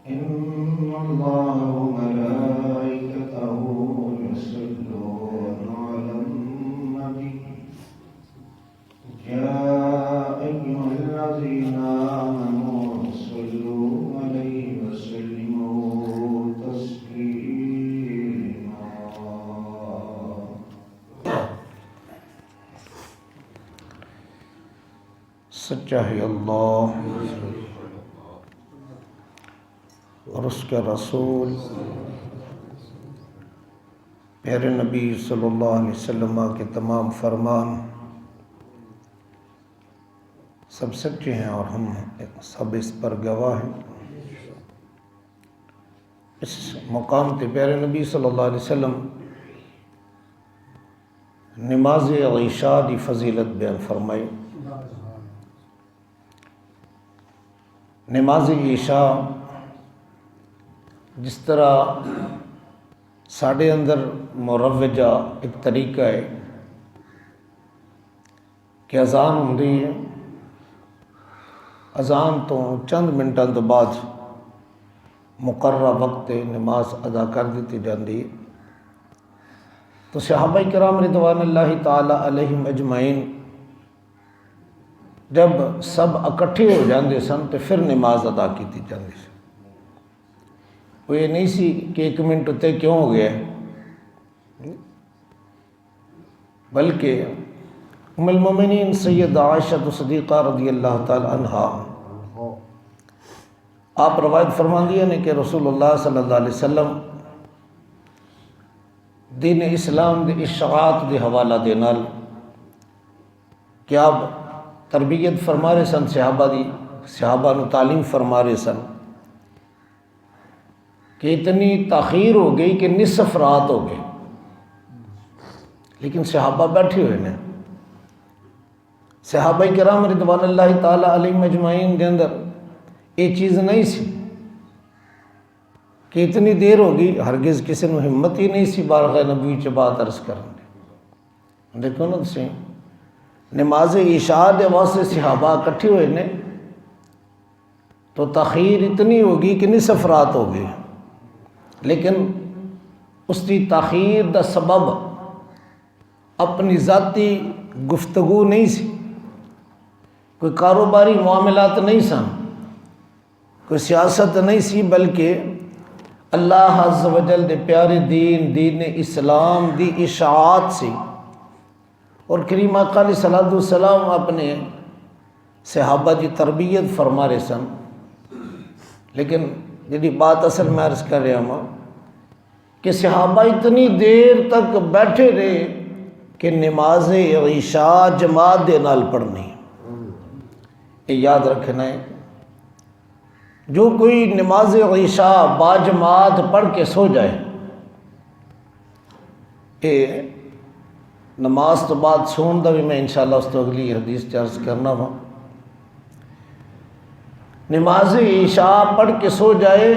إن الله وملائكته يصلون على النبي يا أيها الذين آمنوا صلوا عليه وسلموا تسليما. سچا ہے اللہ اور اس کے رسول پیارے نبی صلی اللہ علیہ وسلم کے تمام فرمان سب سچے ہیں اور ہم سب اس پر گواہ ہیں۔ اس مقام تے پیارے نبی صلی اللہ علیہ وسلم نماز عشاء دی فضیلت بیان فرمائی۔ نماز عشاء جس طرح ساڑھے اندر مروجہ ایک طریقہ ہے کہ اذان ہوندی ہے، اذان تو چند منٹاں تو بعد مقررہ وقت نماز ادا کر دیتی جاندی ہے۔ تو صحابہ کرام رضوان اللہ تعالی علیہم اجمعین جب سب اکٹھے ہو جاندے سن تو پھر نماز ادا کیتی جاندی سی۔ وہ یہ نہیں سی کہ ایک منٹ تے کیوں ہو گیا، بلکہ ام المومنین سیدہ عائشہ صدیقہ رضی اللہ تعالی عنہا آپ روایت فرماندی ہیں کہ رسول اللہ صلی اللہ علیہ وسلم دین اسلام دے اشاعت دے حوالہ دے نال کہ آپ تربیت فرما رہے سن صحابہ نو تعلیم فرما رہے سن کہ اتنی تاخیر ہو گئی کہ نصف رات ہو گئی، لیکن صحابہ بیٹھے ہوئے نے۔ صحابہ کرام رضوان اللہ تعالی علیہم اجمعین کے اندر یہ چیز نہیں سی کہ اتنی دیر ہوگی، ہرگز کسی نے ہمت ہی نہیں سی بارگاہ نبی چ بات عرض کرنے۔ دیکھو نا سی نماز عشاء دے واسطے صحابہ اکٹھے ہوئے نے تو تاخیر اتنی ہوگی کہ نصف رات ہو گئی، لیکن اس کی تاخیر دا سبب اپنی ذاتی گفتگو نہیں سی، کوئی کاروباری معاملات نہیں سن، کوئی سیاست نہیں سی، بلکہ اللہ عز و جل دے پیارے دین اسلام دی اشاعت سی۔ اور کریم آقا علیہ السلام اپنے صحابہ کی تربیت فرما رہے سن۔ لیکن جی بات اصل میں عرض کر رہا ہوں کہ صحابہ اتنی دیر تک بیٹھے رہے کہ نماز عشاء جماعت دے نال پڑھنی، یہ یاد رکھنا ہے۔ جو کوئی نماز عشاء با جماعت پڑھ کے سو جائے، یہ نماز تو بعد سون دا بھی میں انشاءاللہ اس تو اگلی حدیث عرض کرنا ہوں۔ نماز عشاء پڑھ کے سو جائے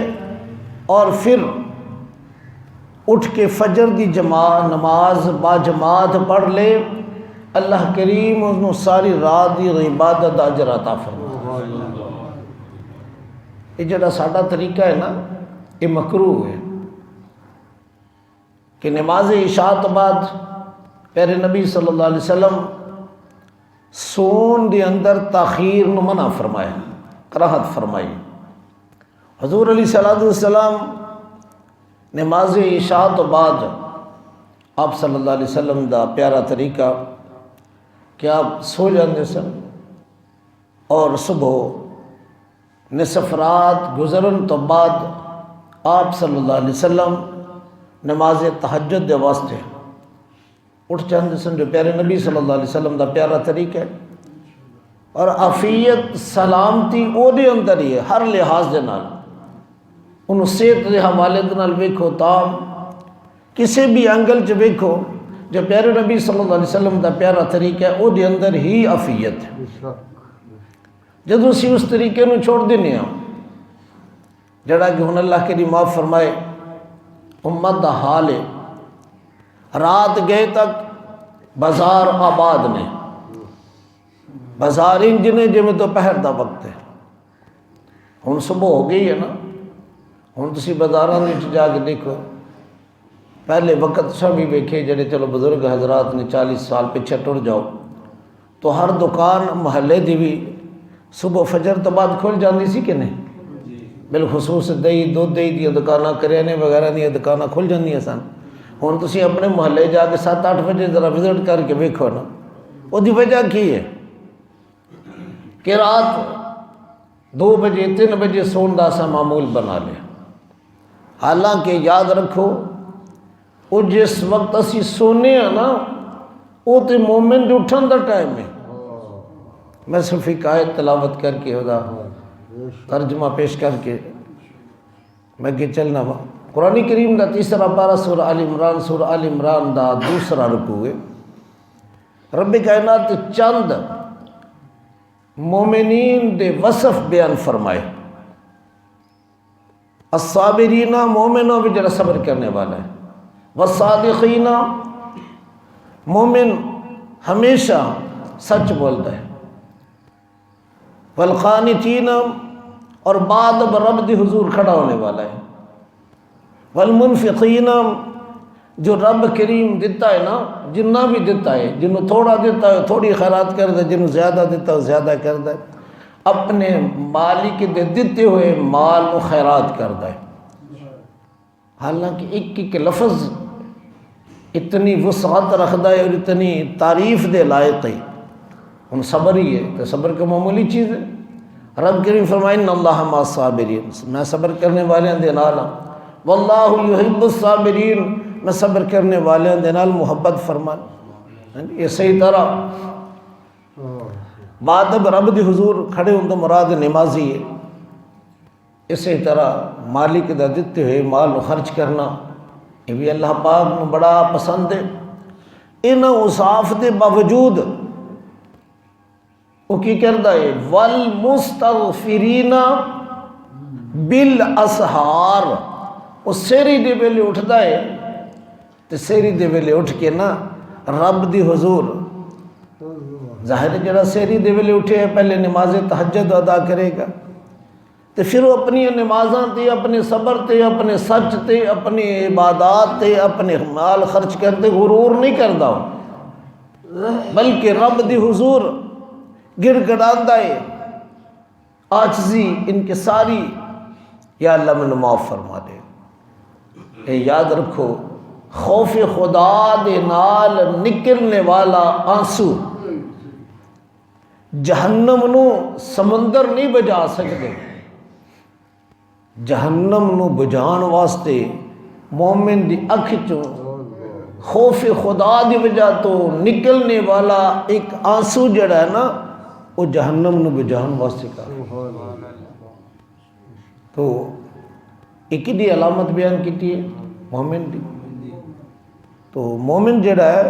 اور پھر اٹھ کے فجر دی نماز با جماعت پڑھ لے، اللہ کریم انہوں ساری رات دی عبادت اجر عطا فرمائے۔ یہ جڑا ساڈا طریقہ ہے نا، یہ مکروہ ہے کہ نماز عشاء تو بعد پیارے نبی صلی اللہ علیہ وسلم سون دے اندر تاخیر نو منع فرمائے، کراہت فرمائی۔ حضور علیہ السلام نماز عشاء تو بعد آپ صلی اللہ علیہ وسلم دا پیارا طریقہ کہ آپ سو جاندے سن اور صبح نصف رات گزرن تو بعد آپ صلی اللہ علیہ وسلم نماز تہجد دے واسطے اٹھ جاندے سن، جو پیارے نبی صلی اللہ علیہ وسلم دا پیارا طریقہ ہے۔ اور عافیت سلامتی او دے اندر ہی ہے، ہر لحاظ دے نال، انہوں صحت دے حوالے دے نال ویکھو تام کسی بھی اینگل چ ویکھو، جو پیارے نبی صلی اللہ علیہ وسلم دا پیارا طریقہ ہے او دے اندر ہی عافیت ہے۔ جدو اسی اس طریقے نو چھوڑ دینے ہوں، جڑا کہ ہن اللہ کے معاف فرمائے امت دا حال ہے، رات گئے تک بازار آباد نے، بازار انجنے جی میں دوپہر دا وقت ہے، ہن صبح ہو گئی ہے نا، ہوں تسی بازاراں وچ جا کے دیکھو، پہلے وقت سب بھی ویکھے جڑے چلو بزرگ حضرات نے 40 سال پیچھے ٹر جاؤ تو ہر دکان محلے دی بھی صبح فجر تو بعد کھل جاندی سی کہ نہیں؟ بالخصوص دہی دودھ دہی دیا دکاناں کریانے وغیرہ دیا دکاناں کھل جاندیاں سن۔ ہوں تسی اپنے محلے جا کے 7-8 بجے ذرا وزٹ کر کے ویکھو نا، وہ دی وجہ کی ہے کہ رات 2 بجے 3 بجے سون دا سا معمول بنا لیا۔ حالانکہ یاد رکھو وہ جس وقت اسی سونے ہیں نا وہ تو مومن دے اٹھن دا ٹائم ہے۔ میں صرف ایک آیت تلاوت کر کے ہوگا ترجمہ پیش کر کے میں کہ چلنا وا قرآن کریم دا 3 پارہ سورہ آل عمران، سورہ آل عمران دا 2 رکوع ہے۔ رب کائنات چند مومنین دے وصف بیان فرمائے۔ الصابرین مومنوں بھی جڑا صبر کرنے والا ہے، والصادقین مومن ہمیشہ سچ بولتا ہے، والقانتین اور بعد اب رب دی حضور کھڑا ہونے والا ہے، والمنفقین جو رب کریم دیتا ہے نا، جنہ بھی دیتا ہے، جنہوں تھوڑا دیتا ہے تھوڑی خیرات کرتا ہے، جنہوں زیادہ دیتا ہے زیادہ کرتا ہے، اپنے مالک دے دیتے ہوئے مال و خیرات کرتا ہے۔ حالانکہ ایک لفظ اتنی وسعت رکھتا ہے اور اتنی تعریف دے لائق ہے، ان صبر ہی ہے تو صبر کا معمولی چیز ہے۔ رب کریم فرمائے ان اللہ مع الصابرین، میں صبر کرنے والے دے نال ہوں، واللہ یحب الصابرین، میں صبر کرنے والے دے نال محبت فرمان۔ یہ صحیح طرح بعد اب رب دی حضور کھڑے ہوں تو مراد نمازی ہے۔ اسی طرح مالک دا دیتے ہوئے مال خرچ کرنا یہ بھی اللہ پاک کو بڑا پسند ہے۔ ان اوصاف دے باوجود وہ کی کردا ہے والمستغفرین بالاسحار، وہ سیری دے ویلے اٹھدا ہے تے سیری دے ویلے اٹھ کے نا رب دی حضور ظاہر جڑا سیری دے ویلے اٹھے ہے پہلے نماز تہجد ادا کرے گا تے پھر وہ اپنی نمازاں تے اپنے صبر تے اپنے سچ تے اپنی عبادات تے اپنے مال خرچ کرتے غرور نہیں کردا، بلکہ رب دی حضور گڑ گڑاندا ہے عاجزی انکساری، یا اللہ میں معاف فرما دے۔ اے یاد رکھو خوف خدا دے نال نکلنے والا آنسو جہنم نو سمندر نہیں بجا سکتے۔ جہنم نو بجان واسطے مومن دی اکھ چوں خوف خدا دی وجہ تو نکلنے والا ایک آنسو جڑا ہے نا وہ جہنم نو بجان واسطے کا۔ تو ایک دی علامت بیان کیتی ہے مومن دی۔ تو مومن جڑا ہے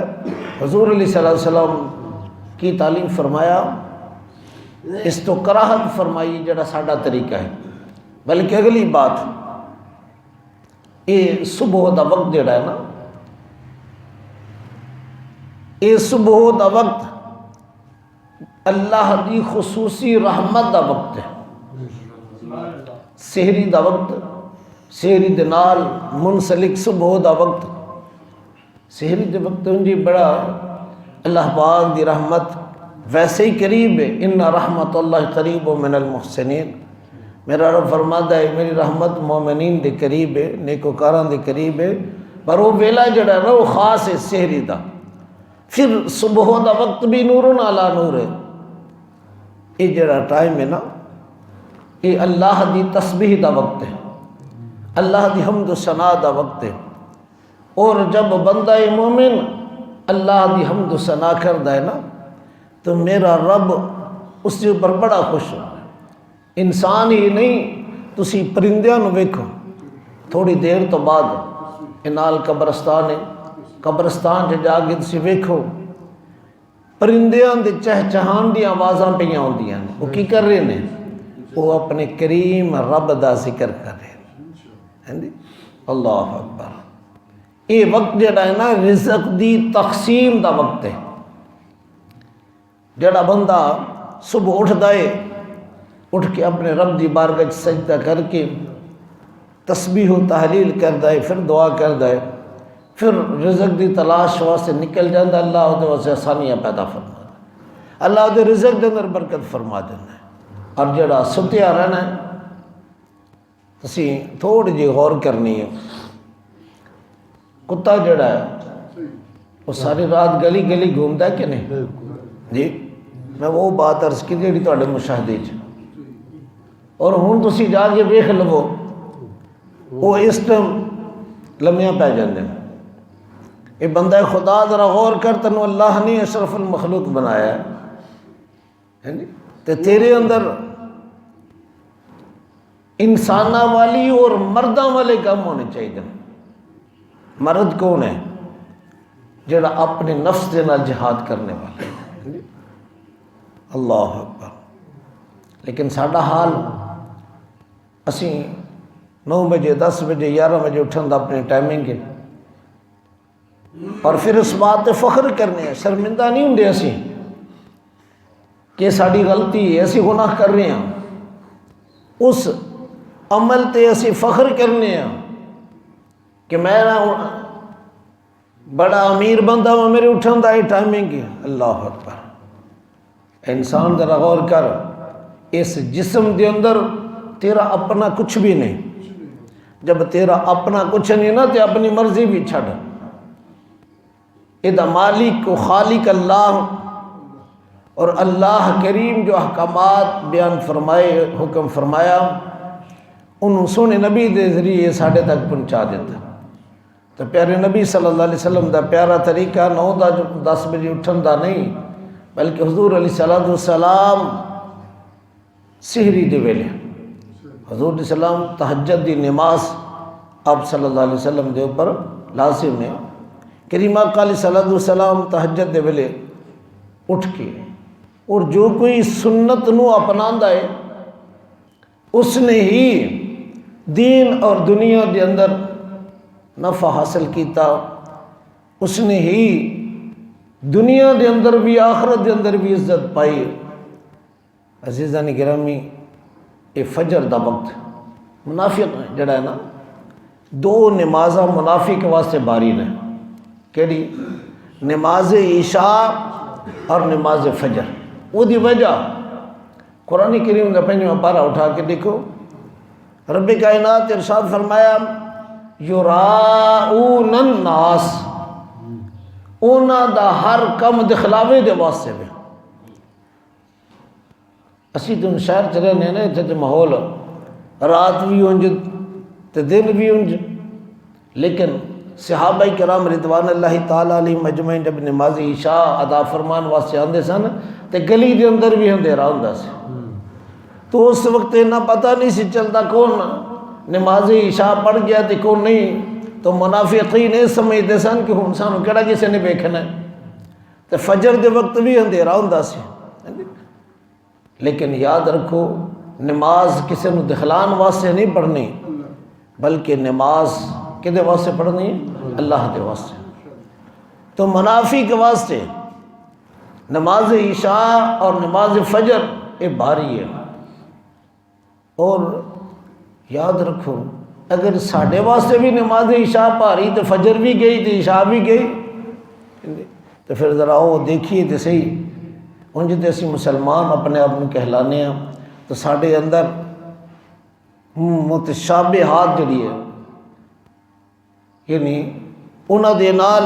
حضور علیہ السلام کی تعلیم فرمایا، اس تو کراہت فرمائی جڑا ساڈا طریقہ ہے۔ بلکہ اگلی بات یہ صبح دا وقت جڑا ہے نا، یہ صبح دا وقت اللہ دی خصوصی رحمت دا وقت ہے۔ سحری دا وقت، سحری دے نال منسلک صبح دا وقت، سحری دے وقت جی بڑا اللہ پاک دی رحمت ویسے ہی قریب ہے۔ ان رحمت اللہ قریب من المحسنین، میرا رب فرماتا ہے میری رحمت مومنین دے قریب ہے، نیکوکاران دے قریب ہے، پر وہ ویلا جڑا ہے وہ خاص ہے سحری دا۔ پھر صبح دا وقت بھی نور علی نور ہے۔ یہ جڑا ٹائم ہے نا یہ اللہ دی تسبیح دا وقت ہے، اللہ دی حمد و ثنا دا وقت ہے۔ اور جب بندہ مومن اللہ دی حمد و ثنا کردا ہے نا تو میرا رب اس کے اوپر بڑا خوش ہو۔ انسان ہی نہیں، تسی پرندیاں نو ویکھو، تھوڑی دیر تو بعد انال قبرستان ہے، قبرستان سے جا کے تسی ویکھو پرندیاں دے چہچہان دی آوازاں پہ ہوندیاں نے، وہ کی کر رہے ہیں؟ وہ اپنے کریم رب دا ذکر کر رہے ہیں۔ اللہ اکبر۔ یہ وقت جڑا ہے نا رزق دی تقسیم دا وقت ہے۔ جڑا بندہ صبح اٹھدا ہے، اٹھ کے اپنے رب دی بارگاہ سجدہ کر کے تسبیح و تحلیل کردا ہے، پھر دعا کردا ہے، پھر رزق دی تلاش واسطے نکل جاندہ، اللہ دے واسطے آسانیاں پیدا فرما دے، اللہ دے رزق دے اندر برکت فرما دینا ہے۔ اور جڑا ستیا رہنا ہے اسی تھوڑی جی غور کرنی ہے۔ کتا جڑا ہے وہ ساری رات گلی گلی گھومتا ہے کہ نہیں؟ جی میں وہ بات عرض کی جڑی تواڈے مشاہدے چ، اور ہن تسی جا کے ویکھ لو وہ اس ٹائم لمیاں پی جاندے ہیں۔ یہ بندہ خدا ذرا غور کر، تینوں اللہ نے اشرف المخلوق بنایا ہے تے تیرے اندر انسانہ والی اور مرداں والے کام ہونے چاہیے۔ مرد کون ہے؟ جڑا اپنے نفس دے نال جہاد کرنے والا ہے۔ اللہ اکبر۔ لیکن ساڈا حال، اسی 9 بجے 10 بجے 11 بجے اٹھن دا اپنی ٹائمنگ ہے، اور پھر اس بات تے فخر کرنے ہیں، شرمندہ نہیں ہوندے اسی کہ ساڑی غلطی ہے، اسی گناہ کر رہے ہیں، اس عمل تے اسی فخر کرنے ہیں کہ میں بڑا امیر بندہ ہوں، میرے اٹھن دا یہ ٹائمنگ ہے۔ اللہ اکبر۔ انسان ذرا غور کر، اس جسم دے اندر تیرا اپنا کچھ بھی نہیں۔ جب تیرا اپنا کچھ نہیں نا تے اپنی مرضی بھی چھڑ، ادا مالک و خالق اللہ، اور اللہ کریم جو احکامات بیان فرمائے، حکم فرمایا، انہوں سونے نبی دے ذریعے ساڑھے تک پہنچا دیتا۔ تو پیارے نبی صلی اللہ علیہ وسلم دا پیارا طریقہ 9-10 بجے اٹھن دا نہیں، بلکہ حضور علیہ السلام سحری دے ویلے، حضور علیہ السلام تہجد دی نماز آپ صلی اللہ علیہ وسلم دے اوپر لازم ہے۔ کریم آقا علیہ السلام تہجد دے ویلے اٹھ کے، اور جو کوئی سنت نو اپناندا ہے اس نے ہی دین اور دنیا دے اندر نفع حاصل کیتا، اس نے ہی دنیا دے اندر بھی آخرت دے اندر بھی عزت پائی۔ عزیزان گرامی، اے فجر دا وقت منافق جڑا ہے نا، 2 نمازاں منافق واسطے باری نے، کیڑی؟ نماز عشاء اور نماز فجر۔ وہ دی وجہ قرآن کریم کا 5واں پارہ اٹھا کے دیکھو، رب کائنات ارشاد فرمایا یراؤن الناس، اونا دا ہر کم دکھلاوے دے واسطے میں۔ اسی تو شہر چلے نے نا، اتنے ماحول رات بھی انج تے دن بھی انج، لیکن صحابہ کرام رضوان اللہ تعالیٰ علیہ مجمعین جب نماز عشاء ادا فرمان واسطے آندے سن تے گلی دے اندر بھی اندھیرا ہوندا سی، تو اس وقت نہ پتہ نہیں سی چلتا کون نماز عشاء پڑھ گیا تے کون نہیں، تو منافقین یہ سمجھتے سن کہ ہن سانوں کیڑا کسے نے ویکھنا ہے، تے فجر دے وقت بھی اندھیرا ہوندا سی۔ لیکن یاد رکھو، نماز کسے نو دکھلان واسطے نہیں پڑھنی، بلکہ نماز کدے واسطے پڑھنی؟ اللہ دے واسطے۔ تو منافق واسطے نماز عشاء اور نماز فجر یہ بھاری ہے۔ اور یاد رکھو، اگر ساڑھے واسطے بھی نماز عشاء بھاری تو فجر بھی گئی تو عشاء بھی گئی، تو پھر ذرا وہ دیکھیے تو صحیح، انج تے اسی مسلمان اپنے آپ میں کہلانے ہیں، تو ساڑھے اندر متشابہات جڑی ہے، یعنی انہاں دے نال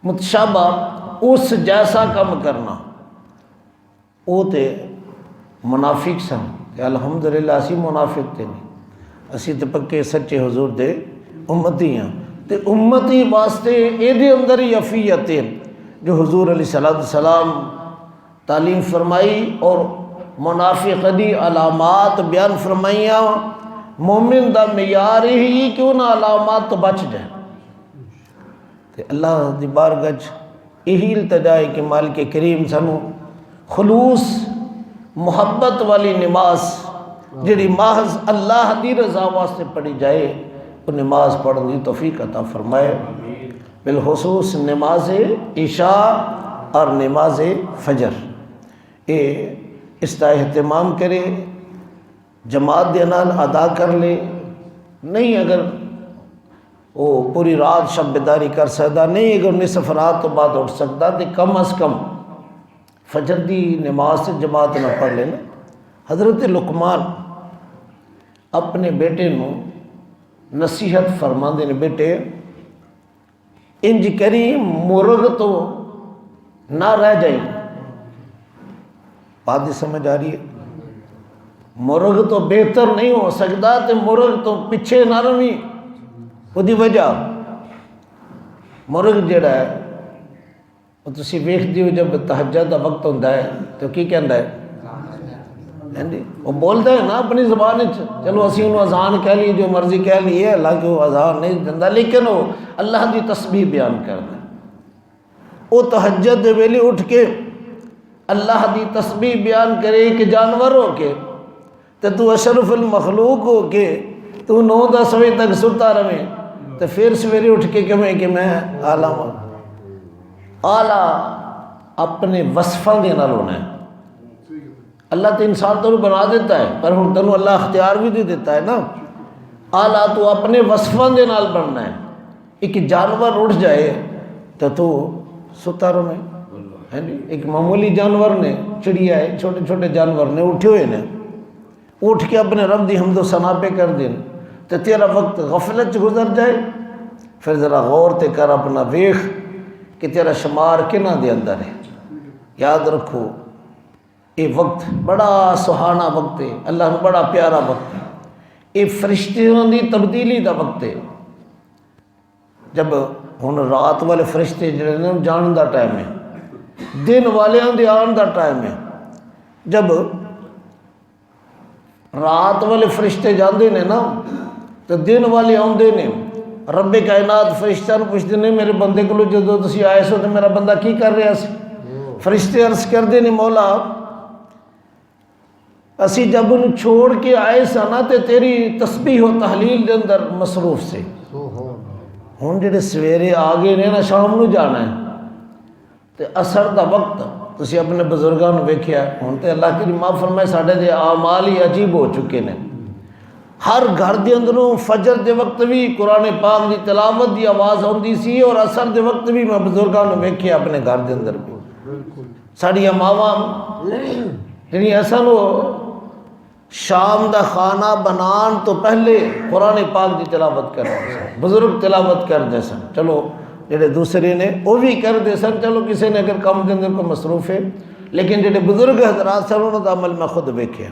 متشابہ اس جیسا کم کرنا، وہ تے منافق سن۔ الحمدللہ اسی منافق تے نہیں، اسی تے پکے سچے حضور دے امتی ہیں، تے امتی واسطے اے دے اندر ہی عفیتیں جو حضور علیہ السلام تعلیم فرمائی اور منافق دی علامات بیان فرمائیاں، مومن دا معیار ہی کیوں نہ علامات تو بچ جائے۔ تے اللہ دی بارگاہ یہی التجا ہے کہ مالک کریم سانو خلوص محبت والی نماز جڑی محض اللہ دی رضا واسطے پڑھی جائے، وہ نماز پڑھنے کی توفیق عطا فرمائے، بالخصوص نماز عشاء اور نماز فجر، اس کا اہتمام کرے، جماعت دے نال ادا کر لے، نہیں اگر وہ پوری رات شب بیداری کر سکتا، نہیں اگر نصف رات تو بعد اٹھ سکتا، تو کم از کم فجر دی نماز سے جماعت نہ پڑھ لینا۔ حضرت لقمان اپنے بیٹے نو نصیحت فرماندے نے، بیٹے انج کری مرغ تو نہ رہ جائی۔ بات سمجھ آ رہی ہے؟ مرغ تو بہتر نہیں ہو سکتا، تو مرغ تو پیچھے نہ روی۔ وہ دی وجہ مرغ جڑا ہے وہ تسی ویکھدے ہو جب تہجد دا وقت ہوندا ہے تو کی کہندا ہے؟ وہ بولتا ہے نا اپنی زبان وچ، چلو اسی انہوں اذان کہہ لی جو مرضی کہہ لیے، حالانکہ وہ اذان نہیں دیندا، لیکن وہ اللہ دی تسبیح بیان کردا ہے۔ وہ تہجد دے ویلے اٹھ کے اللہ دی تسبیح بیان کرے کہ جانور ہو کے تو اشرف المخلوق ہو کے تو 9-10 بجے تک ستا رہے، تو پھر سویرے اٹھ کے کہیں کہ میں اعلیٰ ہوں۔ اعلیٰ اپنے وصفاں دے نال ہونا ہے۔ اللہ تو انسان تو بنا دیتا ہے، پر ہن تینوں اللہ اختیار بھی دے دیتا ہے نا۔ اعلیٰ تو اپنے وصفاں دے نال بننا ہے۔ ایک جانور اٹھ جائے تو ستا رہے، ایک معمولی جانور نے، چڑیا ہے، چھوٹے چھوٹے جانور نے اٹھے ہوئے نے، اٹھ کے اپنے رب دی حمد و ثنا پہ کر دیں، تو تیرا وقت غفلت گزر جائے، پھر ذرا غور تے کر اپنا ویخ کہ تیرا شمار کنہ دے اندر ہے۔ یاد رکھو یہ وقت بڑا سہانا وقت ہے، اللہ نے بڑا پیارا وقت ہے، یہ فرشتوں دی تبدیلی دا وقت ہے۔ جب ہن رات والے فرشتے جڑے نے جان دا ٹائم ہے، دن والیاں دے آن دا ٹائم ہے۔ جب رات والے فرشتے جاندے نے نا تو دن والے آندے نے، رب کائنات فرشتہ نو پوچھتے نے میرے بندے کو جدو تسی آئے سو تو میرا بندہ کی کر رہا سی؟ فرشتے عرض کردے نے مولا اسی جب انہوں چھوڑ کے آئے سا نا تے تیری تسبیح و تحلیل دے اندر مصروف سے، ہن جڑے سویرے آگے نے نا شام نو جانا ہے تے اثر دا وقت تسی اپنے بزرگاں نو ویکھیا، ہن تے اللہ کی معاف فرمائے ساڈے دے اعمال ہی عجیب ہو چکے نے۔ ہر گھر دے اندروں فجر دے وقت بھی قرآن پاک دی تلاوت دی آواز ہوندی سی، اور اثر دے وقت بھی میں بزرگاں نو ویکھیا اپنے گھر دے اندر بھی۔ ساڈیاں ماواں جڑی اصل شام دا کھانا بنان تو پہلے قرآن پاک دی تلاوت کرتے سن، بزرگ تلاوت کرتے سن۔ چلو جڑے دوسرے نے وہ بھی کرتے سن، چلو کسی نے اگر کام دے اندر کو مصروف ہے، لیکن جڑے بزرگ حضرات سن انہوں دا عمل میں خود ویکھیا۔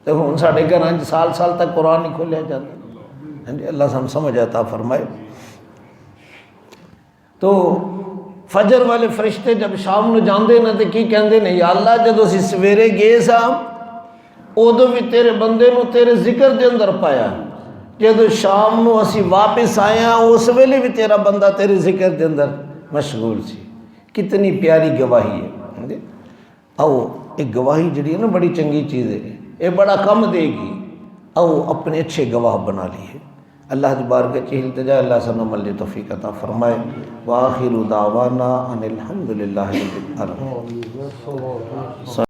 تو ہن ساڈے گھراں سال سال تک قرآن نہیں کھولیا جاتا۔ اللہ سن سمجھ عطا فرمائے۔ تو فجر والے فرشتے جب شام نو جاندے نا تے کی کہندے نے، یا اللہ جدو اسی سویرے گئے سا ادو بھی تیرے بندے نو تیرے ذکر دے اندر پایا، جدو شام نو اسی واپس آیا اس ویلے بھی تیرا بندہ تیرے ذکر دے اندر مشغول سی۔ کتنی پیاری گواہی ہے۔ او ایک گواہی جڑی ہے نا بڑی چنگی چیز ہے، یہ بڑا کم دے گی۔ او اپنے اچھے گواہ بنا لیے۔ اللہ جبار کے چہل تجا اللہ سن عمل توفیق عطا فرمائے۔ وآخر دعوانا ان الحمدللہ رب العالمین۔